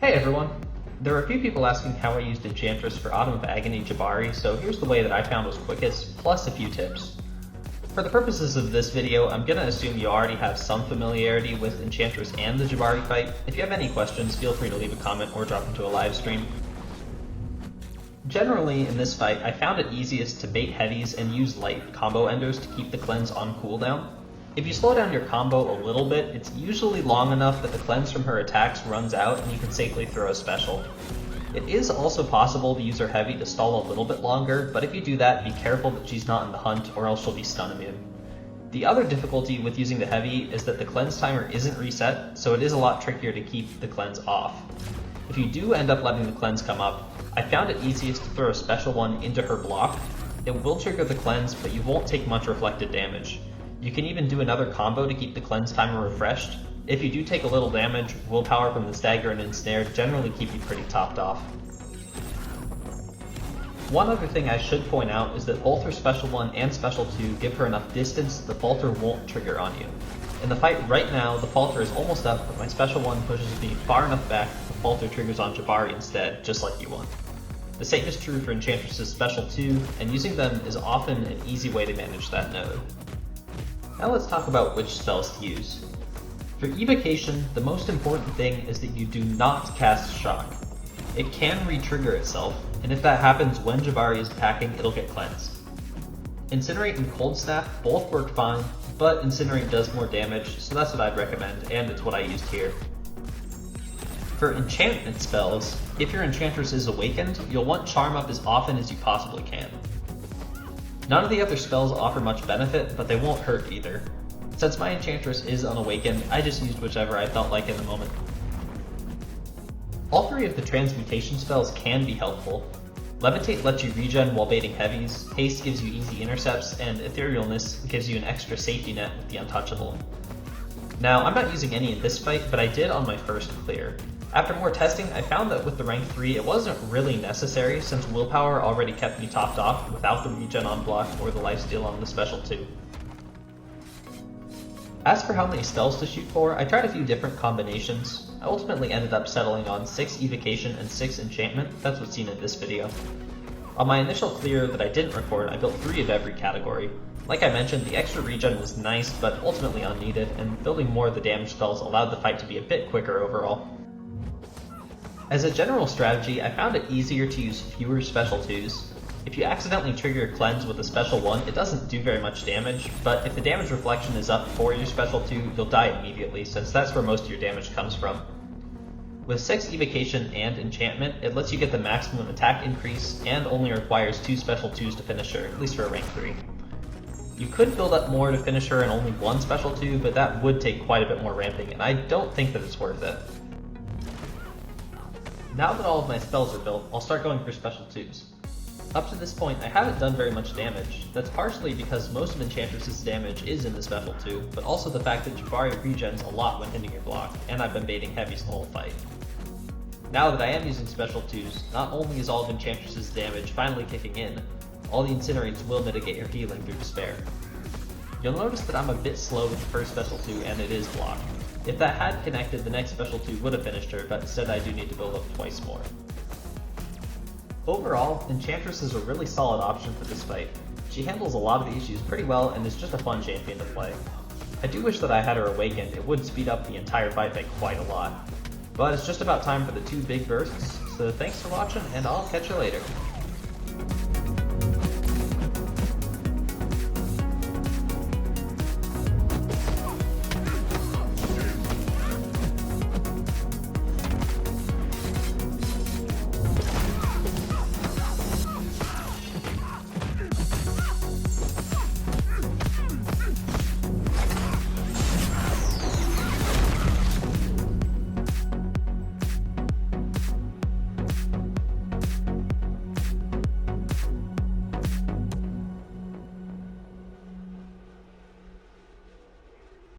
Hey everyone! There are a few people asking how I used Enchantress for AoA Jabari, so here's the way that I found was quickest, plus a few tips. For the purposes of this video, I'm gonna assume you already have some familiarity with Enchantress and the Jabari fight. If you have any questions, feel free to leave a comment or drop into a live stream. Generally, in this fight, I found it easiest to bait heavies and use light combo enders to keep the cleanse on cooldown. If you slow down your combo a little bit, it's usually long enough that the cleanse from her attacks runs out and you can safely throw a special. It is also possible to use her heavy to stall a little bit longer, but if you do that, be careful that she's not in the hunt or else she'll be stun immune. The other difficulty with using the heavy is that the cleanse timer isn't reset, so it is a lot trickier to keep the cleanse off. If you do end up letting the cleanse come up, I found it easiest to throw a special one into her block. It will trigger the cleanse, but you won't take much reflected damage. You can even do another combo to keep the cleanse timer refreshed. If you do take a little damage, willpower from the stagger and ensnare generally keep you pretty topped off. One other thing I should point out is that both her Special 1 and Special 2 give her enough distance that the falter won't trigger on you. In the fight right now, the falter is almost up, but my Special 1 pushes me far enough back that the falter triggers on Jabari instead, just like you want. The same is true for Enchantress's Special 2, and using them is often an easy way to manage that node. Now let's talk about which spells to use. For Evocation, the most important thing is that you do not cast Shock. It can re-trigger itself, and if that happens when Jabari is attacking, it'll get cleansed. Incinerate and Cold Snap both work fine, but Incinerate does more damage, so that's what I'd recommend, and it's what I used here. For enchantment spells, if your Enchantress is awakened, you'll want Charm up as often as you possibly can. None of the other spells offer much benefit, but they won't hurt either. Since my Enchantress is unawakened, I just used whichever I felt like in the moment. All three of the transmutation spells can be helpful. Levitate lets you regen while baiting heavies, Haste gives you easy intercepts, and Etherealness gives you an extra safety net with the Untouchable. Now, I'm not using any in this fight, but I did on my first clear. After more testing, I found that with the rank 3 it wasn't really necessary since willpower already kept me topped off without the regen on block or the lifesteal on the Special 2. As for how many spells to shoot for, I tried a few different combinations. I ultimately ended up settling on 6 Evocation and 6 Enchantment, that's what's seen in this video. On my initial clear that I didn't record, I built 3 of every category. Like I mentioned, the extra regen was nice, but ultimately unneeded, and building more of the damage spells allowed the fight to be a bit quicker overall. As a general strategy, I found it easier to use fewer Special 2s. If you accidentally trigger a cleanse with a Special 1, it doesn't do very much damage, but if the damage reflection is up for your Special 2, you'll die immediately, since that's where most of your damage comes from. With 6 Evocation and Enchantment, it lets you get the maximum attack increase, and only requires 2 Special 2s to finish her, at least for a rank 3. You could build up more to finish her in only 1 Special 2, but that would take quite a bit more ramping, and I don't think that it's worth it. Now that all of my spells are built, I'll start going for Special 2s. Up to this point, I haven't done very much damage. That's partially because most of Enchantress's damage is in the Special 2, but also the fact that Jabari regens a lot when hitting your block, and I've been baiting heavies the whole fight. Now that I am using Special 2s, not only is all of Enchantress's damage finally kicking in, all the Incinerates will mitigate your healing through Despair. You'll notice that I'm a bit slow with the first Special 2 and it is blocked. If that had connected, the next Special 2 would have finished her, but instead I do need to build up twice more. Overall, Enchantress is a really solid option for this fight. She handles a lot of the issues pretty well and is just a fun champion to play. I do wish that I had her awakened, it would speed up the entire fight by quite a lot. But it's just about time for the 2 big bursts, so thanks for watching and I'll catch you later.